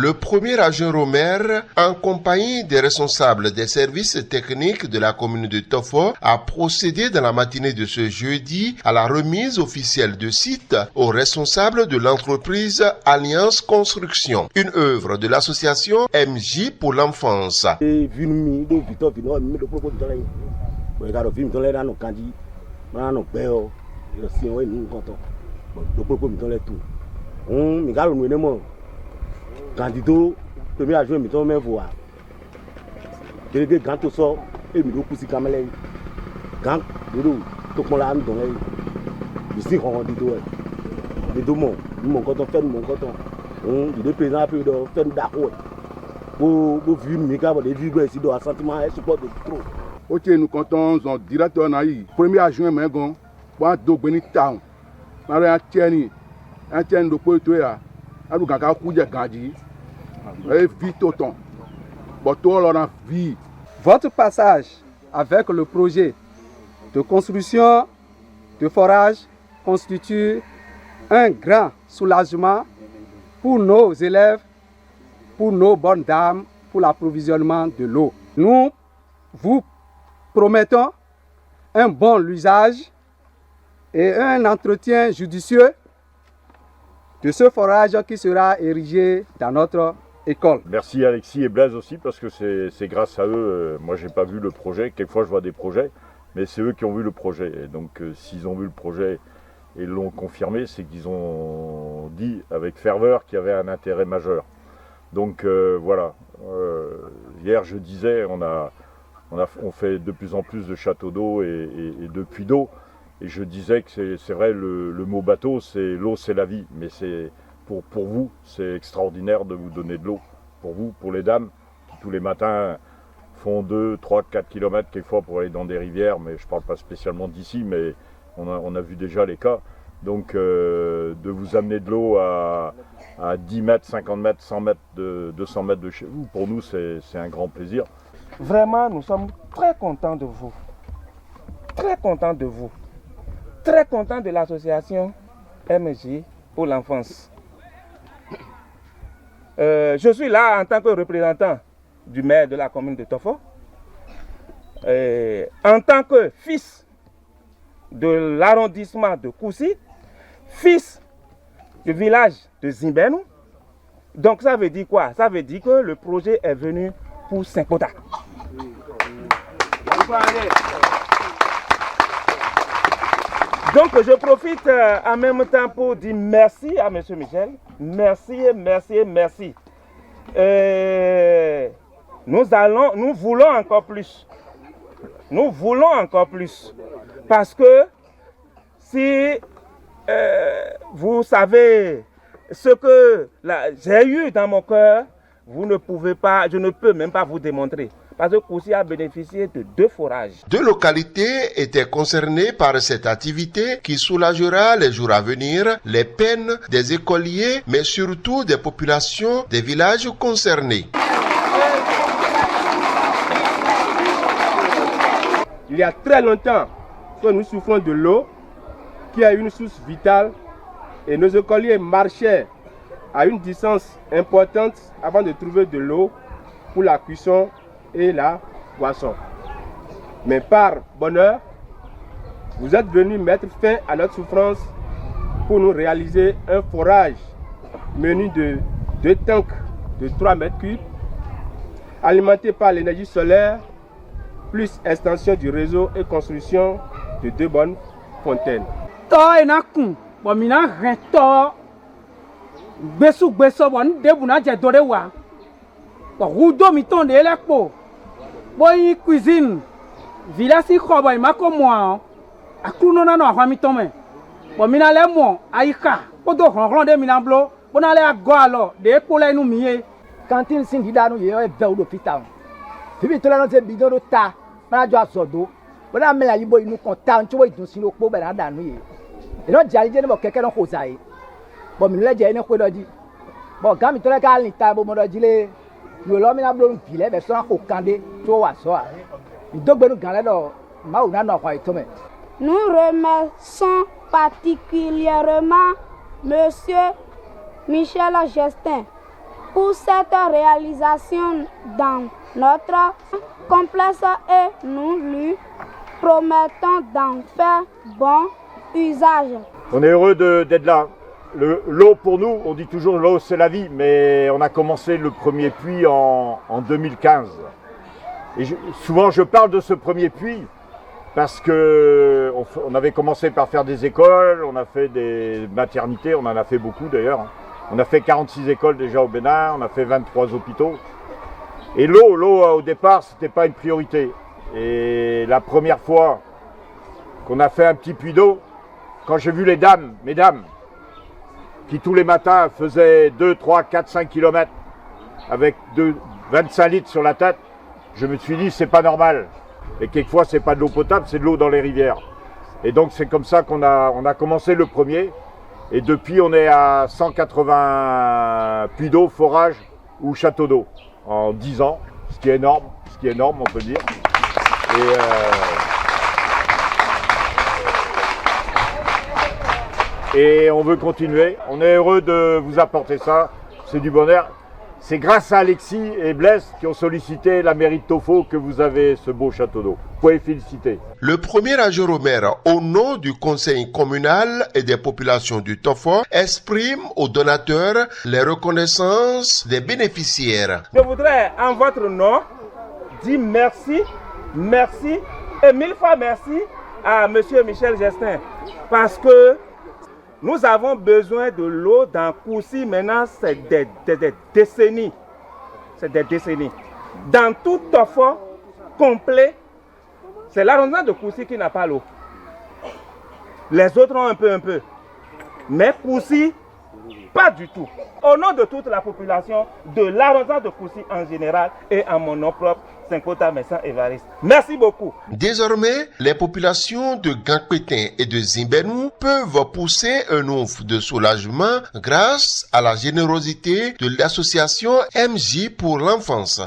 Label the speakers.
Speaker 1: le premier agent Romer, en compagnie des responsables des services techniques de la commune de Tofo, a procédé dans la matinée de ce jeudi à la remise officielle de site aux responsables de l'entreprise Alliance Construction, une œuvre de l'association MJ pour l'enfance.
Speaker 2: Candidat premier adjoint mi to me voa délégué grand to so e mi do kusi kamele grand do to kon la mi don e mi si ron do mon koton fait mon koton il est présent peu de fait d'accord bo vu mi ka bo de vu ici do sentiment et support de trop
Speaker 3: OK nous comptons en directeur na yi premier adjoint mengon bo do gbeni town na re atieni do po to ya adu kaka ku je gadi.
Speaker 4: Votre passage avec le projet de construction de forage constitue un grand soulagement pour nos élèves, pour nos bonnes dames, pour l'approvisionnement de l'eau. Nous vous promettons un bon usage et un entretien judicieux de ce forage qui sera érigé dans notre école.
Speaker 5: Merci Alexis et Blaise aussi parce que c'est grâce à eux, moi j'ai pas vu le projet, quelquefois je vois des projets, mais c'est eux qui ont vu le projet. Et donc s'ils ont vu le projet et l'ont confirmé, c'est qu'ils ont dit avec ferveur qu'il y avait un intérêt majeur. Donc voilà, hier je disais, on fait de plus en plus de châteaux d'eau et de puits d'eau. Et je disais que c'est vrai, le mot bateau, c'est l'eau, c'est la vie. Mais c'est pour vous, c'est extraordinaire de vous donner de l'eau. Pour vous, pour les dames, qui tous les matins font 2, 3, 4 kilomètres quelquefois pour aller dans des rivières. Mais je ne parle pas spécialement d'ici, mais on a vu déjà les cas. Donc de vous amener de l'eau à 10 mètres, 50 mètres, 100 mètres, 200 mètres de chez vous, pour nous, c'est un grand plaisir.
Speaker 6: Vraiment, nous sommes très contents de vous. Très contents de vous. Très content de l'association MJ pour l'enfance. Je suis là en tant que représentant du maire de la commune de Tofo. En tant que fils de l'arrondissement de Koussi, fils du village de Zimbenou. Donc ça veut dire quoi? Ça veut dire que le projet est venu pour Saint-Pota. Donc je profite en même temps pour dire merci à M. Michel. Merci. Nous voulons encore plus. Nous voulons encore plus. Parce que si vous savez ce que j'ai eu dans mon cœur, vous ne pouvez pas, je ne peux même pas vous démontrer. Parce que Koussi a bénéficié de 2 forages.
Speaker 1: 2 localités étaient concernées par cette activité qui soulagera les jours à venir les peines des écoliers, mais surtout des populations des villages concernés.
Speaker 2: Il y a très longtemps que nous souffrons de l'eau, qui est une source vitale, et nos écoliers marchaient à une distance importante avant de trouver de l'eau pour la cuisson et la boisson. Mais par bonheur, vous êtes venus mettre fin à notre souffrance pour nous réaliser un forage muni de 2 tanks de 3 mètres cubes, alimentés par l'énergie solaire, plus extension du réseau et construction de 2 bonnes fontaines.
Speaker 4: Boy cuisine village si khoba imako moi akuno na no ahwami tome bo mina le mo aika o do ronron de mina blo bona le ago alo de ko le nu miye
Speaker 7: cantine singi da nu ye e be o do pita bibi to la no se bidon do ta mana jo asodo bona me la yibo inu kan ta ncho idun sin lo po be na da nu ye e no jari je ne bo keke no ko sai bo mi le je ne ko do di bo ga mi to le ka lin ta bo mo do di le nous
Speaker 8: remercions particulièrement Monsieur Michel Gestin pour cette réalisation dans notre complexe et nous lui promettons d'en faire bon usage.
Speaker 5: On est heureux d'être là. L'eau pour nous, on dit toujours l'eau c'est la vie, mais on a commencé le premier puits en 2015. Et souvent je parle de ce premier puits parce que on avait commencé par faire des écoles, on a fait des maternités, on en a fait beaucoup d'ailleurs. On a fait 46 écoles déjà au Bénin, on a fait 23 hôpitaux. Et l'eau au départ, c'était pas une priorité. Et la première fois qu'on a fait un petit puits d'eau, quand j'ai vu mesdames, qui tous les matins faisaient 2, 3, 4, 5 km avec 25 litres sur la tête, je me suis dit c'est pas normal. Et quelquefois c'est pas de l'eau potable, c'est de l'eau dans les rivières. Et donc c'est comme ça qu'on a commencé le premier. Et depuis on est à 180 puits d'eau, forages ou châteaux d'eau en 10 ans, ce qui est énorme on peut dire. Et on veut continuer. On est heureux de vous apporter ça. C'est du bonheur. C'est grâce à Alexis et Blaise qui ont sollicité la mairie de Tofo que vous avez ce beau château d'eau. Vous pouvez féliciter.
Speaker 1: Le premier adjoint au maire, au nom du conseil communal et des populations du Tofo, exprime aux donateurs les reconnaissances des bénéficiaires.
Speaker 6: Je voudrais, en votre nom, dire merci et 1000 fois merci à M. Michel Gestin parce que nous avons besoin de l'eau dans Koussi maintenant, c'est des décennies. C'est des décennies. Dans tout Tofo complet, c'est l'arrondissement de Koussi qui n'a pas l'eau. Les autres ont un peu. Mais Koussi, pas du tout. Au nom de toute la population de l'arrondissement de Koussi en général et en mon nom propre, Saint-Cota Messan Évariste. Merci beaucoup.
Speaker 1: Désormais, les populations de Gangpetin et de Zimbenou peuvent pousser un ouf de soulagement grâce à la générosité de l'association MJ pour l'enfance.